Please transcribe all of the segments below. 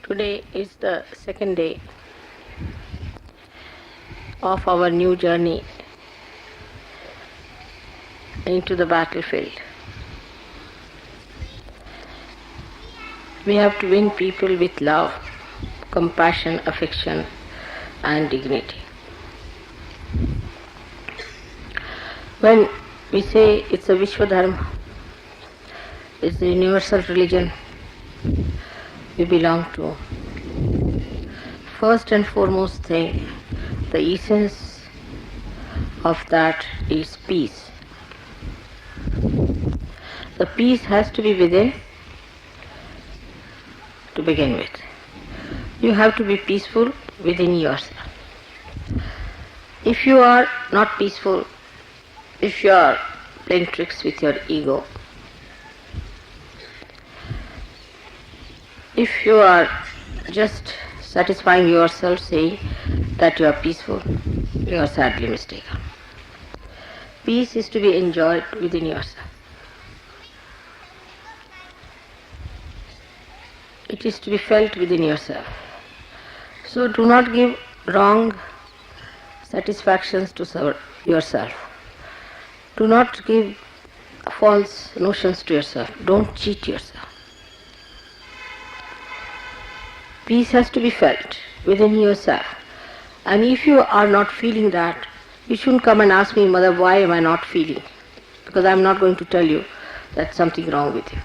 Today is the second day of our new journey into the battlefield. We have to win people with love, compassion, affection, and dignity. When we say it's a Vishwa Dharma, it's the universal religion we belong to, first and foremost thing, the essence of that is peace. The peace has to be within to begin with. You have to be peaceful within yourself. If you are not peaceful, if you are playing tricks with your ego, if you are just satisfying yourself saying that you are peaceful, you are sadly mistaken. Peace is to be enjoyed within yourself. It is to be felt within yourself. So do not give wrong satisfactions to yourself. Do not give false notions to yourself. Don't cheat yourself. Peace has to be felt within yourself. And if you are not feeling that, you shouldn't come and ask me, Mother, why am I not feeling? Because I am not going to tell you that's something wrong with you.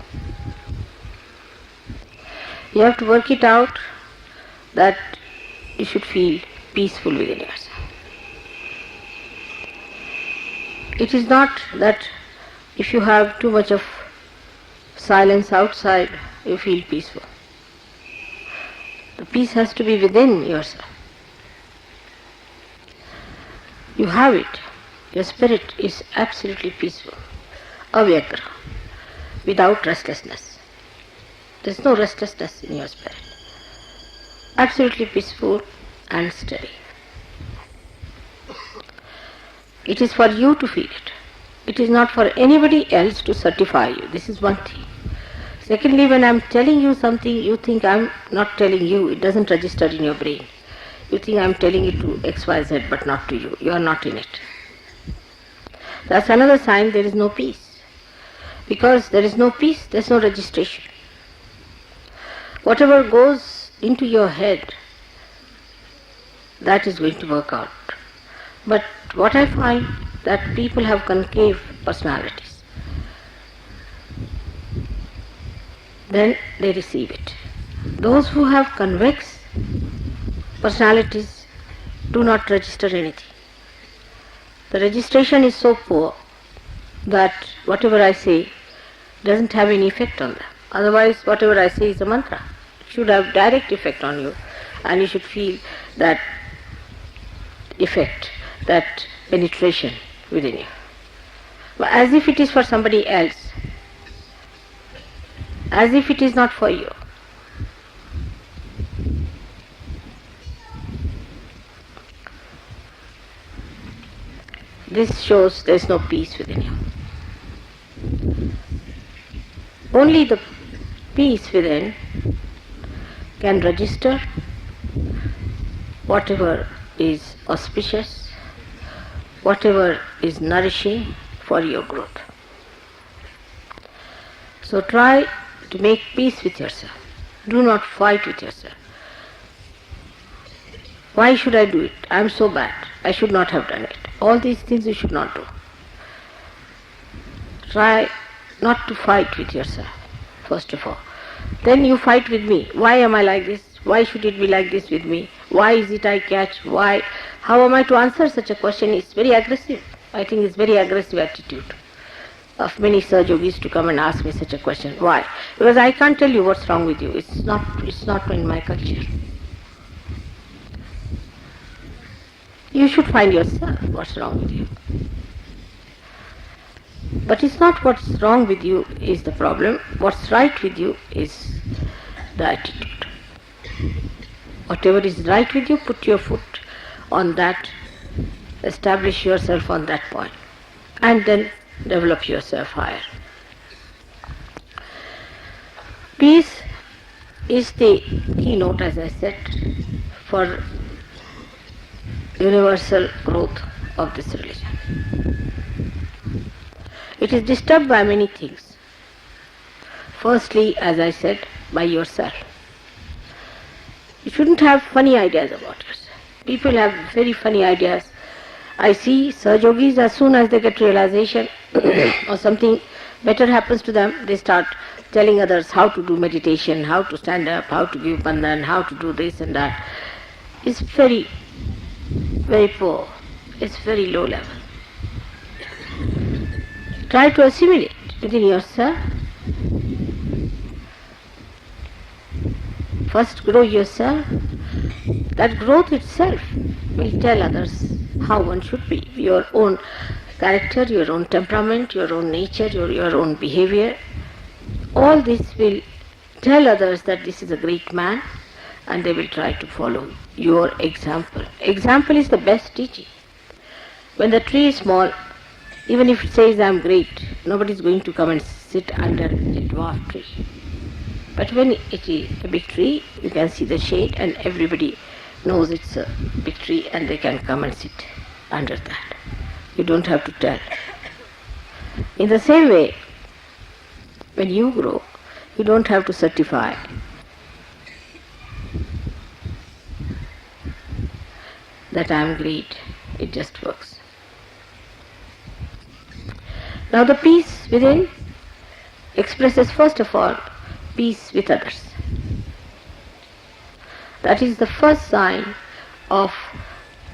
You have to work it out that you should feel peaceful within yourself. It is not that if you have too much of silence outside, you feel peaceful. The peace has to be within yourself. You have it. Your spirit is absolutely peaceful. Avyagra, without restlessness. There is no restlessness in your spirit. Absolutely peaceful and steady. It is for you to feel it. It is not for anybody else to certify you. This is one thing. Secondly, when I am telling you something, you think I am not telling you. It doesn't register in your brain. You think I am telling it to XYZ but not to you. You are not in it. That's another sign there is no peace. Because there is no peace, there is no registration. Whatever goes into your head, that is going to work out. But what I find that people have concave personalities. Then they receive it. Those who have convex personalities do not register anything. The registration is so poor that whatever I say doesn't have any effect on them. Otherwise, whatever I say is a mantra. It should have direct effect on you, and you should feel that effect, that penetration within you. But as if it is for somebody else, as if it is not for you. This shows there is no peace within you. Only the peace within can register whatever is auspicious, whatever is nourishing for your growth. So try to make peace with yourself. Do not fight with yourself. Why should I do it? I am so bad. I should not have done it. All these things you should not do. Try not to fight with yourself, first of all. Then you fight with me. Why am I like this? Why should it be like this with me? Why is it I catch? Why? How am I to answer such a question? It's very aggressive. I think it's very aggressive attitude of many Saj Yogis to come and ask me such a question. Why? Because I can't tell you what's wrong with you. It's not in my culture. You should find yourself what's wrong with you. But it's not what's wrong with you is the problem. What's right with you is the attitude. Whatever is right with you, put your foot on that, establish yourself on that point, and then develop yourself higher. Peace is the keynote, as I said, for universal growth of this religion. It is disturbed by many things. Firstly, as I said, by yourself. You shouldn't have funny ideas about yourself. People have very funny ideas. I see Sahajogis, as soon as they get realization or something better happens to them, they start telling others how to do meditation, how to stand up, how to give bandhan, how to do this and that. It's very, very poor. It's very low level. Try to assimilate within yourself. First grow yourself. That growth itself will tell others how one should be. Your own character, your own temperament, your own nature, your own behavior. All this will tell others that this is a great man, and they will try to follow your example. Example is the best teaching. When the tree is small, even if it says I am great, nobody is going to come and sit under a dwarf tree. But when it is a big tree, you can see the shade and everybody knows it's a big tree and they can come and sit under that. You don't have to tell. In the same way, when you grow, you don't have to certify. That I am great. It just works. Now the peace within expresses first of all peace with others. That is the first sign of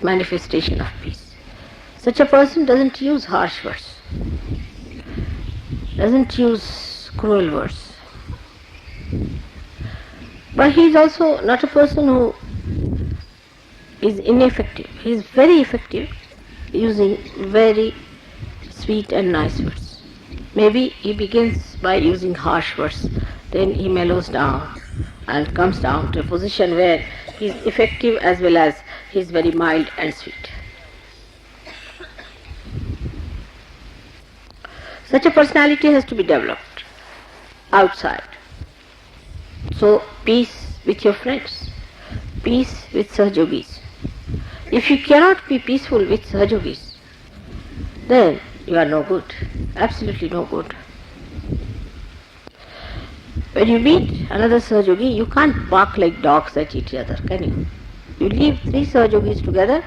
manifestation of peace. Such a person doesn't use harsh words, doesn't use cruel words. But he is also not a person who is ineffective. He is very effective using very sweet and nice words. Maybe he begins by using harsh words, then he mellows down and comes down to a position where he is effective as well as he is very mild and sweet. Such a personality has to be developed outside. So peace with your friends, peace with Sahajogis. If you cannot be peaceful with Sahajogis, then you are no good, absolutely no good. When you meet another Sahajogi, you can't bark like dogs at each other, can you? You leave 3 Sahajogis together,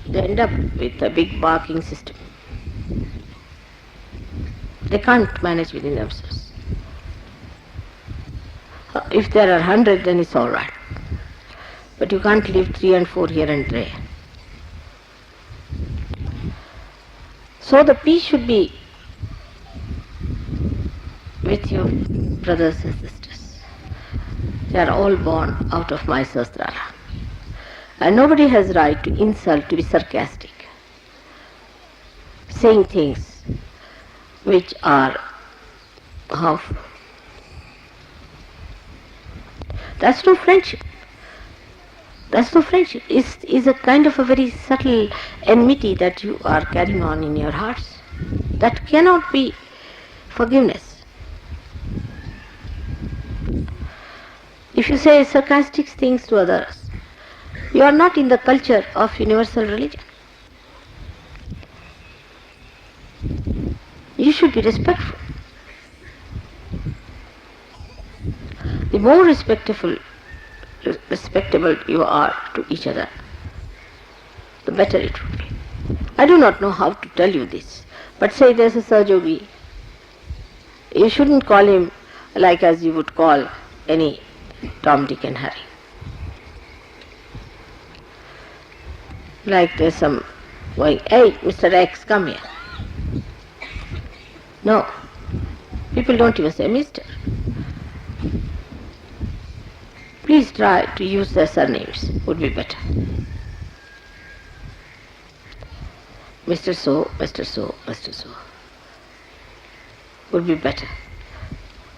they end up with a big barking system. They can't manage within themselves. If there are 100, then it's all right. But you can't leave 3 and 4 here and there. So the peace should be with your brothers and sisters. They are all born out of my Sahasrara. And nobody has right to insult, to be sarcastic, saying things which are harmful. That's no friendship. That's no friendship. It's a kind of a very subtle enmity that you are carrying on in your hearts. That cannot be forgiveness. If you say sarcastic things to others, you are not in the culture of universal religion. You should be respectful. The more respectable you are to each other, the better it would be. I do not know how to tell you this, but say there's a Sahajogi. You shouldn't call him like as you would call any Tom, Dick and Harry. Like there's some going, hey, Mr. X, come here. No, people don't even say Mr. Please try to use their surnames, would be better. Mr. So, Mr. So, Mr. So would be better.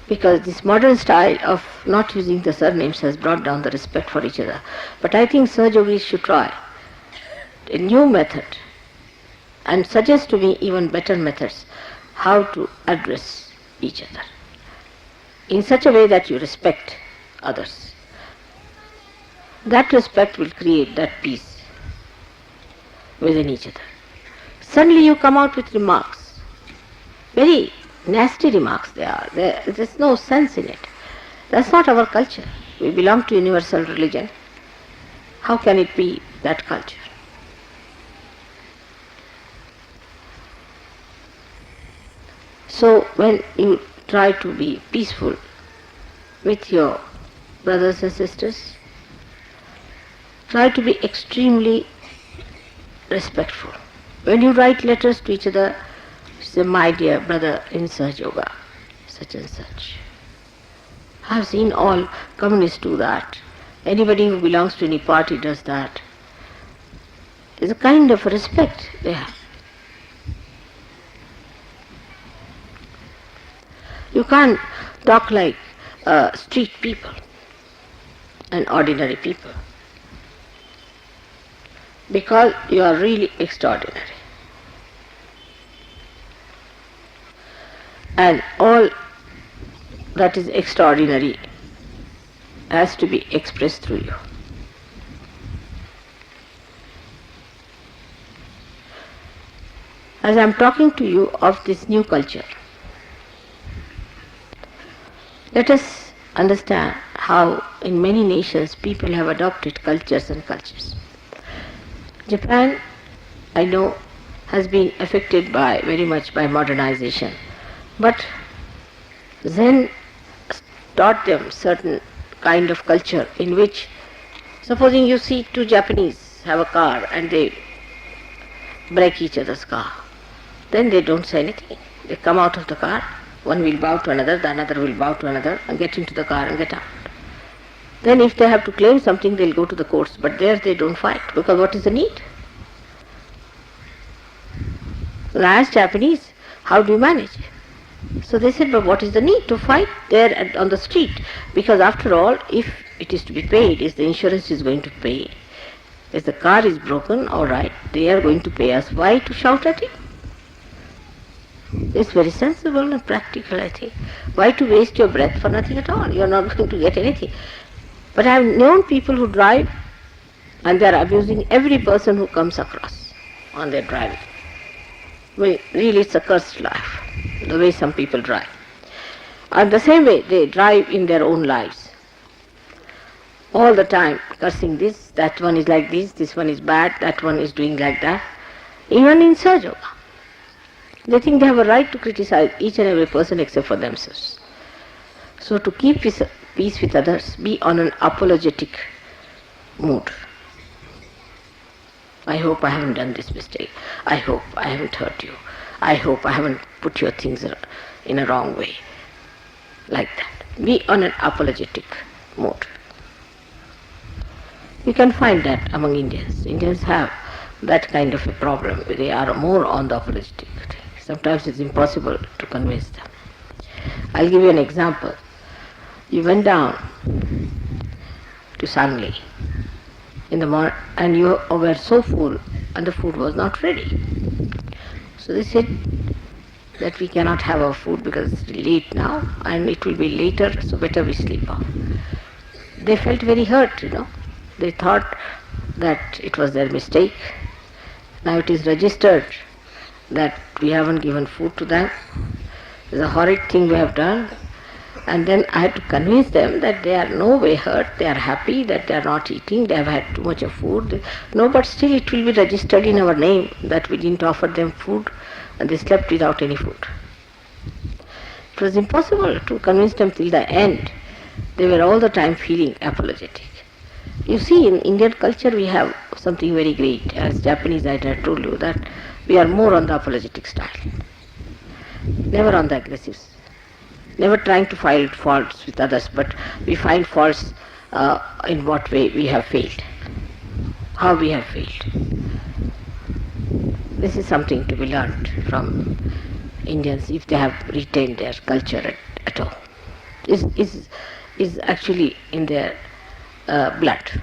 Because this modern style of not using the surnames has brought down the respect for each other. But I think Sahajogis should try a new method and suggest to me even better methods how to address each other in such a way that you respect others. That respect will create that peace within each other. Suddenly you come out with remarks, very nasty remarks they are. There's no sense in it. That's not our culture. We belong to universal religion. How can it be that culture? So when you try to be peaceful with your brothers and sisters, try to be extremely respectful. When you write letters to each other, say, my dear brother in Sahaja Yoga, such and such. I have seen all communists do that. Anybody who belongs to any party does that. It's a kind of respect they have. You can't talk like street people and ordinary people, because you are really extraordinary. And all that is extraordinary has to be expressed through you. As I am talking to you of this new culture, let us understand how in many nations people have adopted cultures and cultures. Japan, I know, has been affected very much by modernization, but Zen taught them certain kind of culture in which, supposing you see two Japanese have a car and they break each other's car, then they don't say anything. They come out of the car, one will bow to another, the another will bow to another and get into the car and get out. Then if they have to claim something, they'll go to the courts, but there they don't fight, because what is the need? So I asked Japanese, how do you manage? So they said, but what is the need to fight there on the street? Because after all, if it is to be paid, if the insurance is going to pay, if the car is broken, all right, they are going to pay us. Why to shout at it? It's very sensible and practical, I think. Why to waste your breath for nothing at all? You are not going to get anything. But I have known people who drive and they are abusing every person who comes across on their driving. Well, really it's a cursed life, the way some people drive. And the same way they drive in their own lives. All the time cursing this, that one is like this one is bad, that one is doing like that. Even in Sahaja Yoga. They think they have a right to criticize each and every person except for themselves. So to keep peace with others, be on an apologetic mood. I hope I haven't done this mistake. I hope I haven't hurt you. I hope I haven't put your things in a wrong way. Like that. Be on an apologetic mood. You can find that among Indians. Indians have that kind of a problem. They are more on the apologetic thing. Sometimes it's impossible to convince them. I'll give you an example. You went down to Sangli in the morning and you were so full and the food was not ready. So they said that we cannot have our food because it's late now and it will be later, so better we sleep off. They felt very hurt, They thought that it was their mistake. Now it is registered that we haven't given food to them. It's a horrid thing we have done. And then I had to convince them that they are no way hurt, they are happy that they are not eating, they have had too much of food. No, but still it will be registered in our name that we didn't offer them food and they slept without any food. It was impossible to convince them till the end. They were all the time feeling apologetic. You see, in Indian culture we have something very great. As Japanese, I had told you that we are more on the apologetic style. Never on the aggressive. Never trying to find faults with others, but we find faults in what way we have failed, how we have failed. This is something to be learned from Indians if they have retained their culture at all. Is actually in their blood.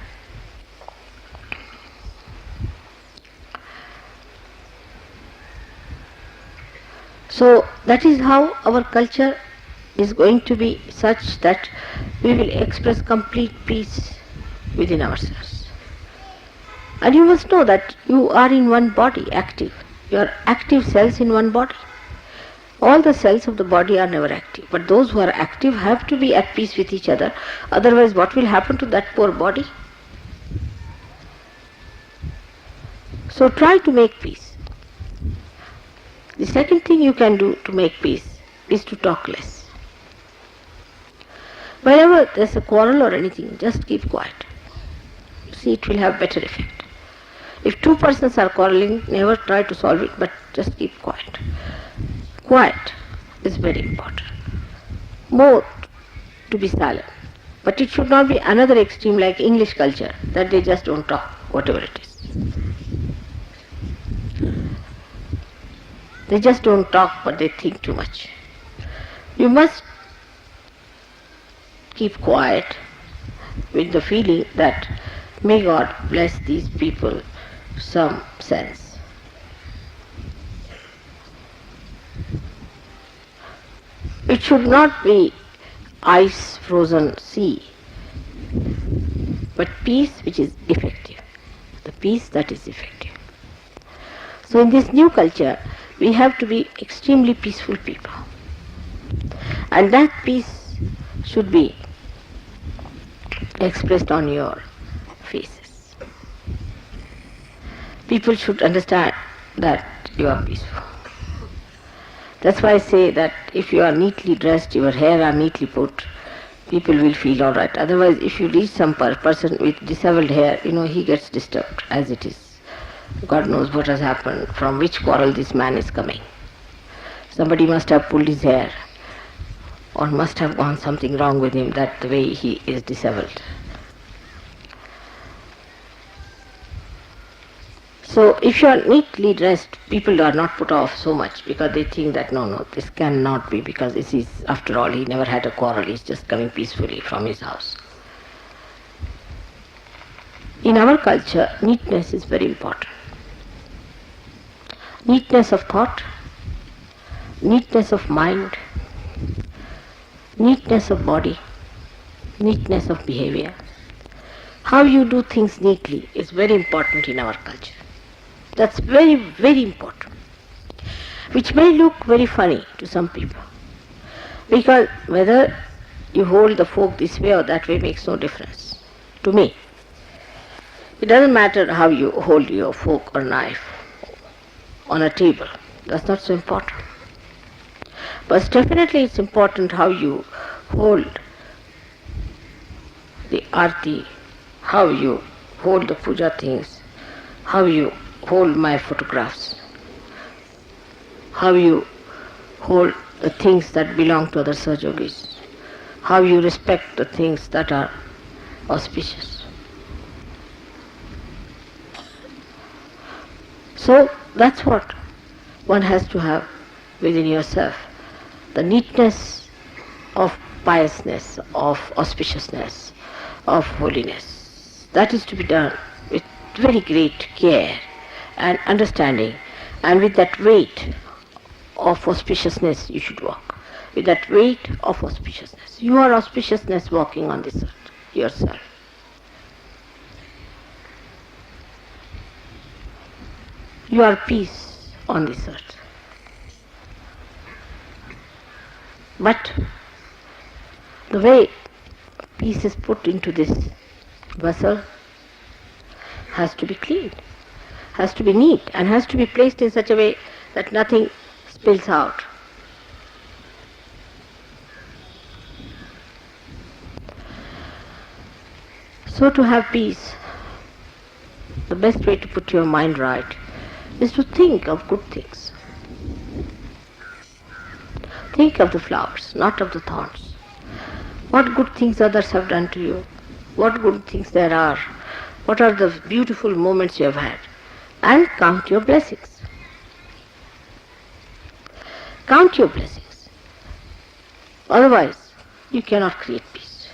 So that is how our culture is going to be such that we will express complete peace within ourselves. And you must know that you are in one body, active. You are active cells in one body. All the cells of the body are never active, but those who are active have to be at peace with each other. Otherwise, what will happen to that poor body? So try to make peace. The second thing you can do to make peace is to talk less. Whenever there's a quarrel or anything, just keep quiet. See, it will have better effect. If two persons are quarreling, never try to solve it, but just keep quiet. Quiet is very important. More to be silent. But it should not be another extreme like English culture, that they just don't talk, whatever it is. They just don't talk, but they think too much. You must keep quiet with the feeling that may God bless these people some sense. It should not be ice frozen sea, but peace which is effective. The peace that is effective. So in this new culture, we have to be extremely peaceful people. And that peace should be expressed on your faces. People should understand that you are peaceful. That's why I say that if you are neatly dressed, your hair are neatly put, people will feel all right. Otherwise, if you reach some person with disheveled hair, he gets disturbed as it is. God knows what has happened, from which quarrel this man is coming. Somebody must have pulled his hair, or must have gone something wrong with him, that the way he is disheveled. So if you are neatly dressed, people are not put off so much because they think that no, this cannot be, because this is, after all, he never had a quarrel, he's just coming peacefully from his house. In our culture, neatness is very important. Neatness of thought, neatness of mind, neatness of body, neatness of behavior. How you do things neatly is very important in our culture. That's very, very important. Which may look very funny to some people. Because whether you hold the fork this way or that way makes no difference to me. It doesn't matter how you hold your fork or knife on a table. That's not so important. But definitely it's important how you hold the arti, how you hold the puja things, how you hold my photographs, how you hold the things that belong to other Sahajogis, how you respect the things that are auspicious. So that's what one has to have within yourself, the neatness of piousness, of auspiciousness, of holiness. That is to be done with very great care and understanding, and with that weight of auspiciousness you should walk. With that weight of auspiciousness. You are auspiciousness walking on this earth, yourself. You are peace on this earth. But the way peace is put into this vessel has to be clean, has to be neat, and has to be placed in such a way that nothing spills out. So to have peace, the best way to put your mind right is to think of good things. Think of the flowers, not of the thorns. What good things others have done to you, what good things there are, what are the beautiful moments you have had, and count your blessings. Count your blessings. Otherwise, you cannot create peace.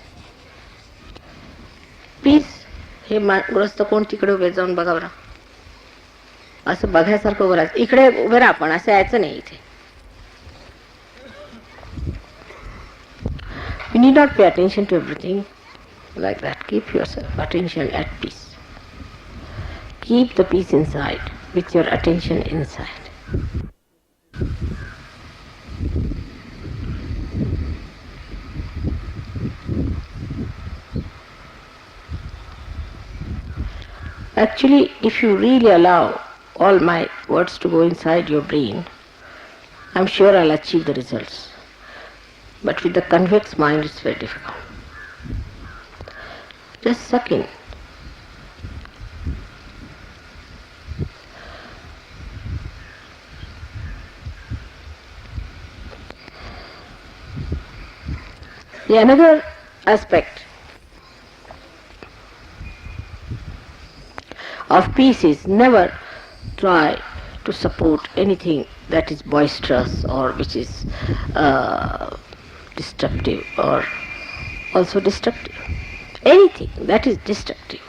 Peace, हे ग्रस्त कोण तिकडे उभे जाऊन बघा बरं. असं बघायसारखं उभं राहायचं. इकडे उभे राहा, पण असं यायचं नाही इथे. You need not pay attention to everything like that. Keep yourself attention at peace. Keep the peace inside with your attention inside. Actually, if you really allow all my words to go inside your brain, I'm sure I'll achieve the results. But with the convex mind, it's very difficult. Just suck in. The another aspect of peace is never try to support anything that is boisterous or which is destructive or also destructive. Anything that is destructive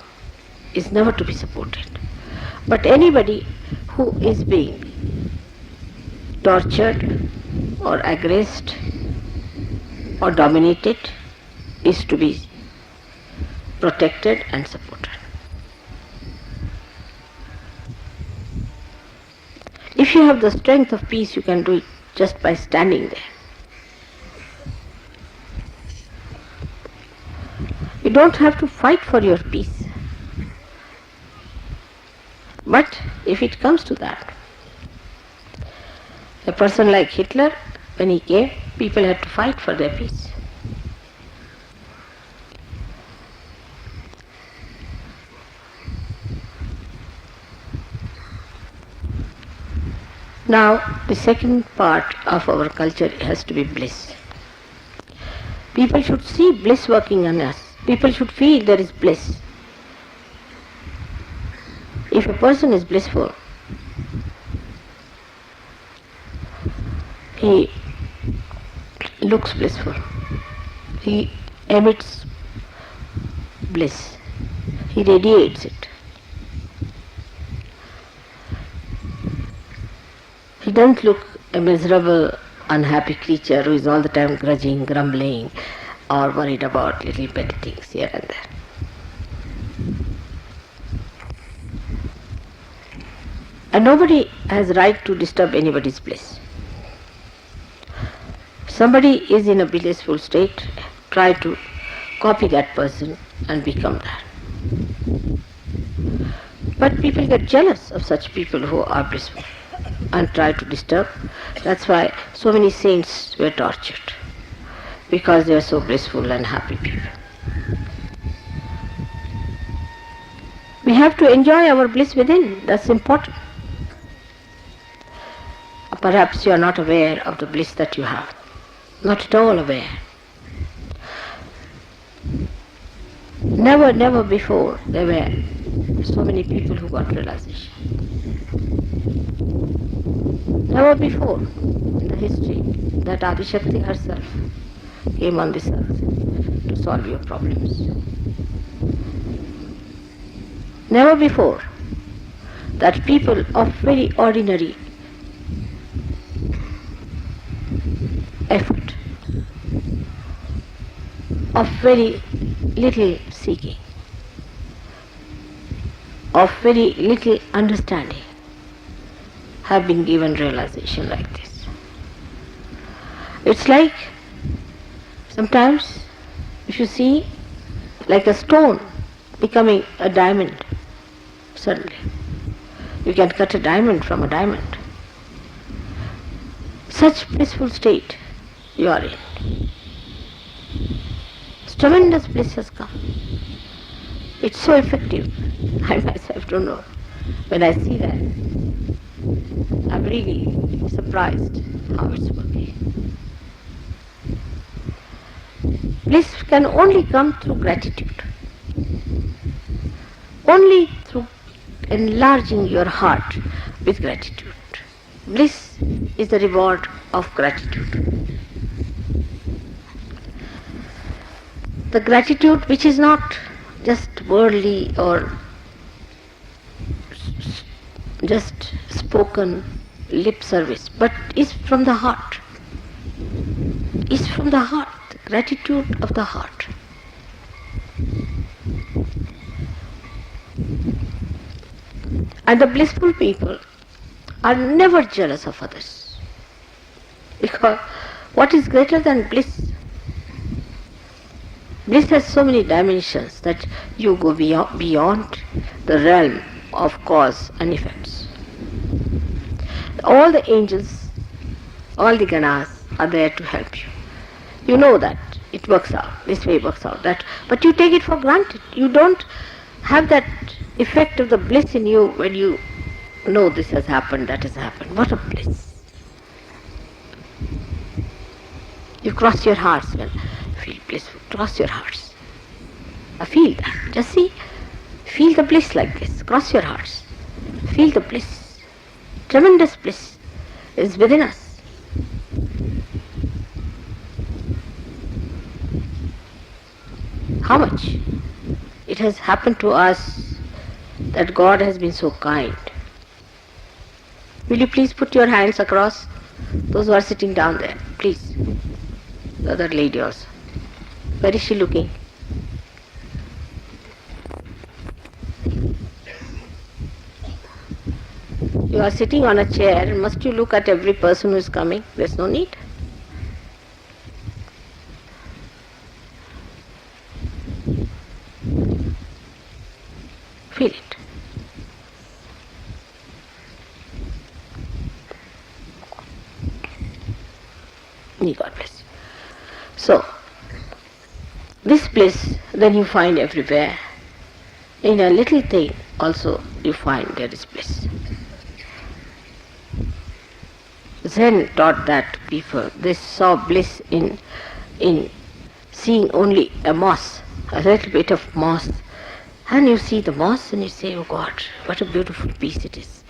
is never to be supported. But anybody who is being tortured or aggressed or dominated is to be protected and supported. If you have the strength of peace, you can do it just by standing there. You don't have to fight for your peace. But if it comes to that, a person like Hitler, when he came, people had to fight for their peace. Now, the second part of our culture has to be bliss. People should see bliss working on us. People should feel there is bliss. If a person is blissful, he looks blissful. He emits bliss. He radiates it. He doesn't look a miserable, unhappy creature who is all the time grudging, grumbling, or worried about little petty things here and there. And nobody has right to disturb anybody's bliss. Somebody is in a blissful state, try to copy that person and become that. But people get jealous of such people who are blissful and try to disturb. That's why so many saints were tortured, because they are so blissful and happy people. We have to enjoy our bliss within. That's important. Perhaps you are not aware of the bliss that you have. Not at all aware. Never before there were so many people who got realization. Never before in the history that Adishakti herself came on this earth to solve your problems. Never before that people of very ordinary effort, of very little seeking, of very little understanding, have been given realization like this. It's like sometimes if you see like a stone becoming a diamond suddenly. You can cut a diamond from a diamond. Such blissful state you are in. Tremendous bliss has come. It's so effective. I myself don't know. When I see that, I'm really surprised how it's working. Bliss can only come through gratitude. Only through enlarging your heart with gratitude. Bliss is the reward of gratitude. The gratitude which is not just worldly or just spoken lip service, but is from the heart. Is from the heart. gratitude of the heart. And the blissful people are never jealous of others. Because what is greater than bliss? Bliss has so many dimensions that you go beyond the realm of cause and effects. All the angels, all the ganas are there to help you. You know that it works out, this way works out, that, but you take it for granted. You don't have that effect of the bliss in you when you know this has happened, that has happened. What a bliss. You cross your hearts when you feel blissful. Cross your hearts. I feel that. Just see, feel the bliss like this. Cross your hearts. Feel the bliss. Tremendous bliss is within us. How much it has happened to us that God has been so kind. Will you please put your hands across? Those who are sitting down there, please. The other lady also. Where is she looking? You are sitting on a chair. Must you look at every person who is coming? There's no need. Feel it. May God bless you. So, this bliss then you find everywhere. In a little thing also you find there is bliss. Zen taught that people, they saw bliss in seeing only a moss, a little bit of moss. And you see the moss and you say, oh God, what a beautiful piece it is.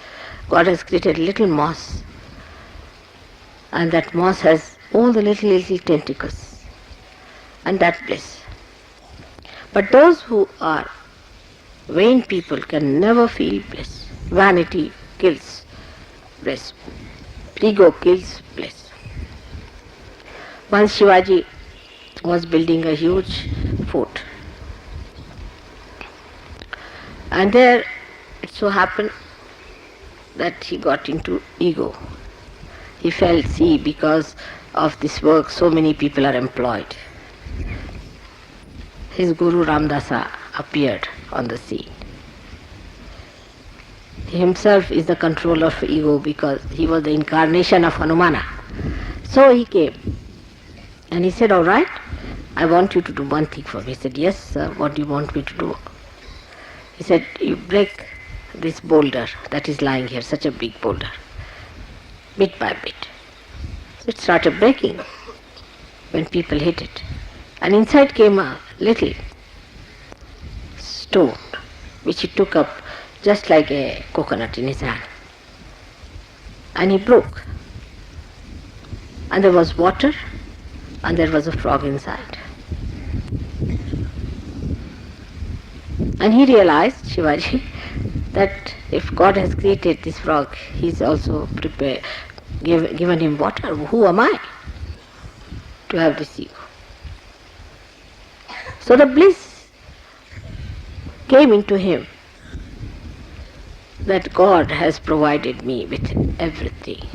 God has created a little moss. And that moss has all the little tentacles. And that bliss. But those who are vain people can never feel bliss. Vanity kills bliss. Ego kills bliss. Once Shivaji was building a huge fort. And there it so happened that he got into ego. He felt, see, because of this work so many people are employed. His Guru Ramdasa appeared on the scene. He himself is the controller of ego because he was the incarnation of Hanumana. So he came and he said, all right, I want you to do one thing for me. He said, yes, sir, what do you want me to do? He said, you break this boulder that is lying here, such a big boulder, bit by bit. So it started breaking when people hit it. And inside came a little stone, which he took up just like a coconut in his hand. And he broke. And there was water, and there was a frog inside. And he realized, Shivaji, that if God has created this frog, he's also given him water. Who am I to have this ego? So the bliss came into him that God has provided me with everything.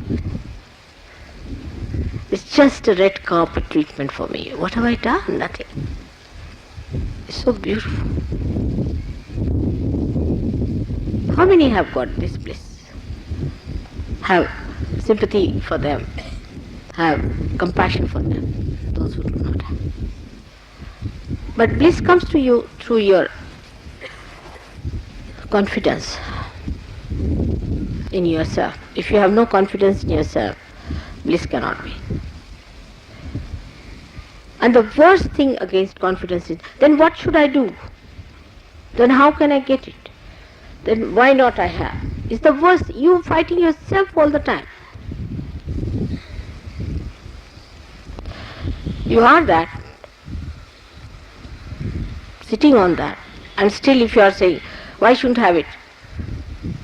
It's just a red carpet treatment for me. What have I done? Nothing. It's so beautiful. How many have got this bliss? Have sympathy for them, have compassion for them, those who do not have. But bliss comes to you through your confidence in yourself. If you have no confidence in yourself, bliss cannot be. And the worst thing against confidence is, then what should I do? Then how can I get it? Then why not I have? It's the worst. You fighting yourself all the time. You are that, sitting on that, and still if you are saying, why shouldn't have it?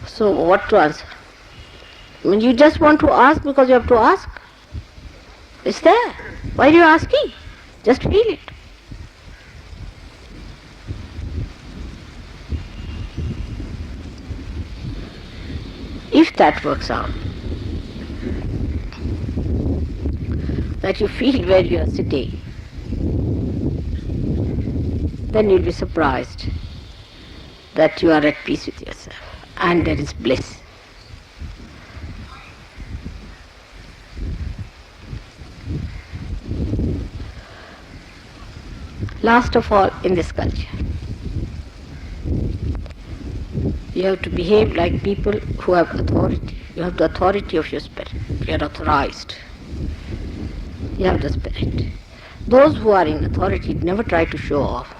So what to answer? I mean, you just want to ask because you have to ask. It's there. Why are you asking? Just feel it. If that works out, that you feel where you are sitting, then you'll be surprised that you are at peace with yourself and there is bliss. Last of all, in this culture, you have to behave like people who have authority. You have the authority of your spirit. You are authorized. You have the spirit. Those who are in authority never try to show off.